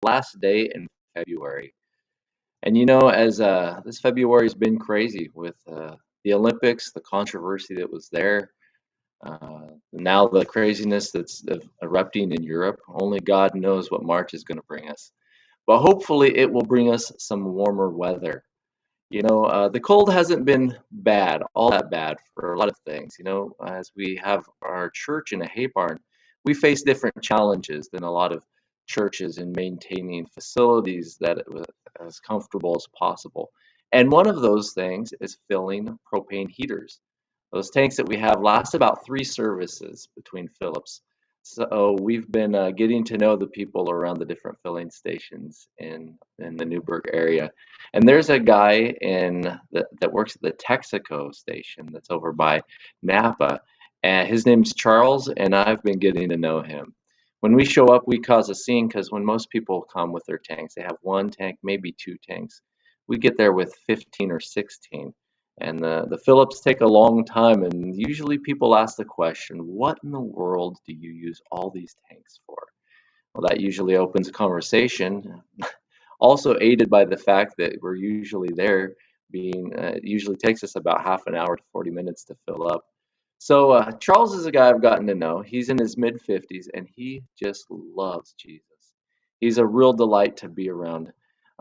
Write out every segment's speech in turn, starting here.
last day in February. And you know, as this February has been crazy with the Olympics, the controversy that was there, now the craziness that's erupting in Europe. Only God knows what March is going to bring us. But hopefully, it will bring us some warmer weather. The cold hasn't been bad, all that bad for a lot of things. As we have our church in a hay barn, we face different challenges than a lot of churches in maintaining facilities that as comfortable as possible. And one of those things is filling propane heaters. Those tanks that we have last about 3 services between Phillips. So we've been getting to know the people around the different filling stations in the Newburgh area. And there's a guy that works at the Texaco station that's over by Napa, and his name's Charles, and I've been getting to know him. When we show up, we cause a scene because when most people come with their tanks, they have 1 tank, maybe 2 tanks. We get there with 15 or 16. And the Phillips take a long time, and usually people ask the question, what in the world do you use all these tanks for? Well, that usually opens a conversation, also aided by the fact that we're usually there it usually takes us about half an hour to 40 minutes to fill up. So Charles is a guy I've gotten to know. He's in his mid 50s and he just loves Jesus. He's a real delight to be around.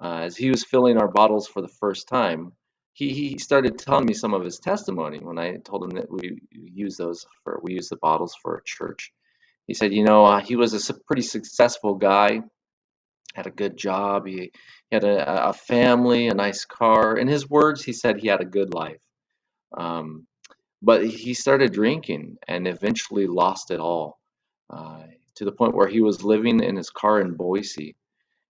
As he was filling our bottles for the first time, he started telling me some of his testimony when I told him that we use the bottles for a church. He said, he was a pretty successful guy, had a good job. He had a family, a nice car. In his words, he said he had a good life. Um, but he started drinking and eventually lost it all uh, to the point where he was living in his car in Boise.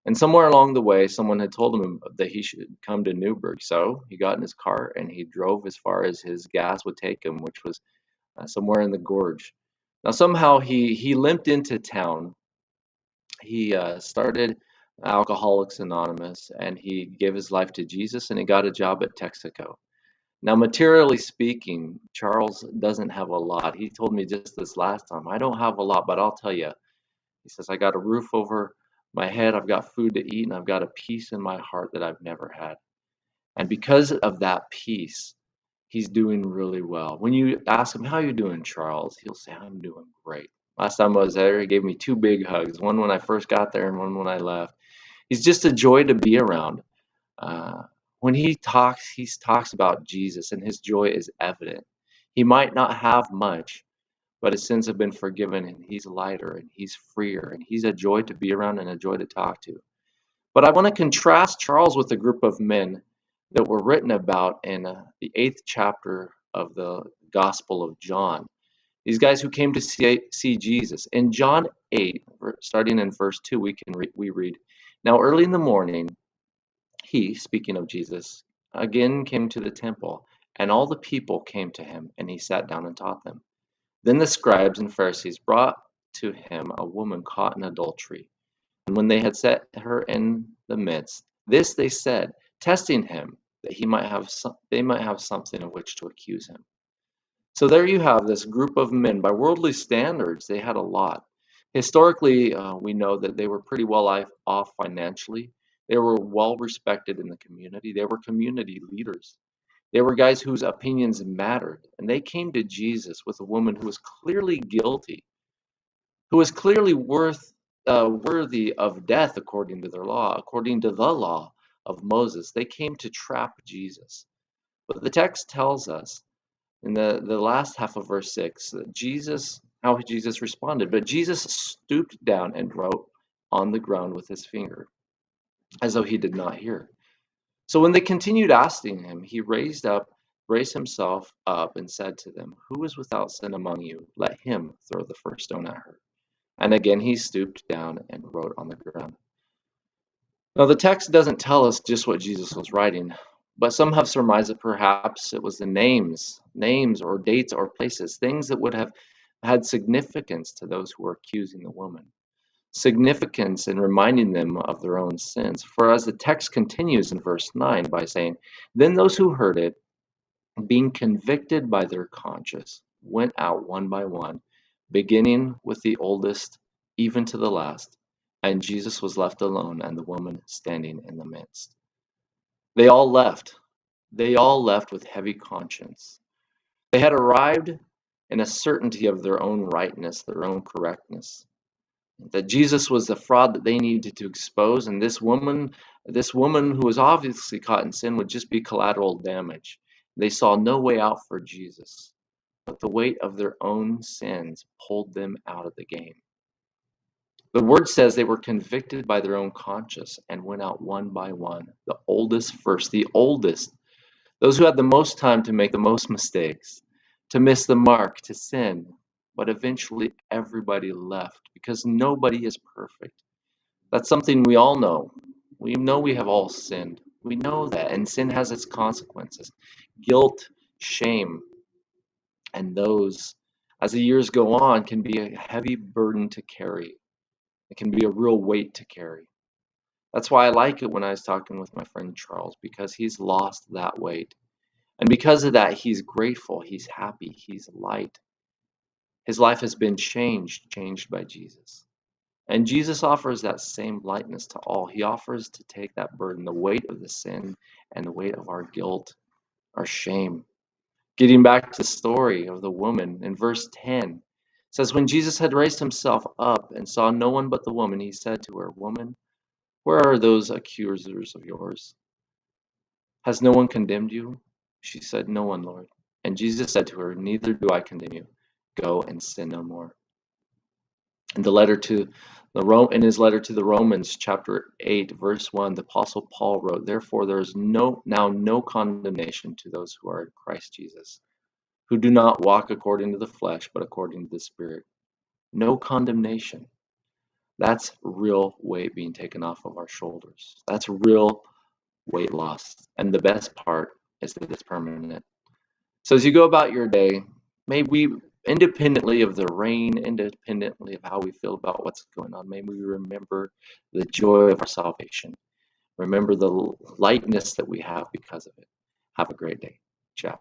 And somewhere along the way, someone had told him that he should come to Newburgh. So he got in his car and he drove as far as his gas would take him, which was somewhere in the gorge. Now, somehow he limped into town. He started Alcoholics Anonymous and he gave his life to Jesus and he got a job at Texaco. Now, materially speaking, Charles doesn't have a lot. He told me just this last time, I don't have a lot, but I'll tell you. He says, I got a roof over my head, I've got food to eat, and I've got a peace in my heart that I've never had. And because of that peace, he's doing really well. When you ask him, how you doing, Charles? He'll say, I'm doing great. Last time I was there, he gave me 2 big hugs, one when I first got there and one when I left. He's just a joy to be around. Uh, when he talks about Jesus, and his joy is evident. He might not have much, but his sins have been forgiven, and he's lighter, and he's freer, and he's a joy to be around and a joy to talk to. But I want to contrast Charles with a group of men that were written about in the 8th chapter of the Gospel of John. These guys who came to see Jesus. In John 8, starting in verse 2, we read, Now early in the morning, he, speaking of Jesus, again came to the temple, and all the people came to him, and he sat down and taught them. Then the scribes and Pharisees brought to him a woman caught in adultery. And when they had set her in the midst, this they said, testing him, that they might have something of which to accuse him. So there you have this group of men. By worldly standards, they had a lot. Historically, we know that they were pretty well off financially. They were well respected in the community. They were community leaders. They were guys whose opinions mattered. And they came to Jesus with a woman who was clearly guilty, who was clearly worthy of death according to their law, according to the law of Moses. They came to trap Jesus. But the text tells us in the last half of verse 6 that how Jesus responded. But Jesus stooped down and wrote on the ground with his finger, as though he did not hear. So when they continued asking him, he raised himself up and said to them, Who is without sin among you? Let him throw the first stone at her. And again he stooped down and wrote on the ground. Now the text doesn't tell us just what Jesus was writing, but some have surmised that perhaps it was the names or dates or places, things that would have had significance to those who were accusing the woman. Significance in reminding them of their own sins. For as the text continues in verse 9 by saying, Then those who heard it, being convicted by their conscience, went out one by one, beginning with the oldest, even to the last. and Jesus was left alone and the woman standing in the midst. They all left. They all left with heavy conscience. They had arrived in a certainty of their own rightness, their own correctness. That Jesus was the fraud that they needed to expose, and this woman who was obviously caught in sin would just be collateral damage. They saw no way out for Jesus, but the weight of their own sins pulled them out of the game. The word says they were convicted by their own conscience and went out one by one, the oldest first, the oldest, those who had the most time to make the most mistakes, to miss the mark, to sin. But eventually everybody left because nobody is perfect. That's something we all know. We know we have all sinned. We know that, and sin has its consequences. Guilt, shame, and those, as the years go on, can be a heavy burden to carry. It can be a real weight to carry. That's why I like it when I was talking with my friend Charles, because he's lost that weight. And because of that, he's grateful, he's happy, he's light. His life has been changed by Jesus. And Jesus offers that same lightness to all. He offers to take that burden, the weight of the sin and the weight of our guilt, our shame. Getting back to the story of the woman in verse 10, it says, when Jesus had raised himself up and saw no one but the woman, he said to her, woman, where are those accusers of yours? Has no one condemned you? She said, no one, Lord. And Jesus said to her, neither do I condemn you. Go and sin no more. In his letter to the Romans, chapter 8, verse 1, the Apostle Paul wrote, therefore there is now no condemnation to those who are in Christ Jesus, who do not walk according to the flesh, but according to the Spirit. No condemnation. That's real weight being taken off of our shoulders. That's real weight loss. And the best part is that it's permanent. So as you go about your day, may we, independently of the rain, independently of how we feel about what's going on, may we remember the joy of our salvation. Remember the lightness that we have because of it. Have a great day. Ciao.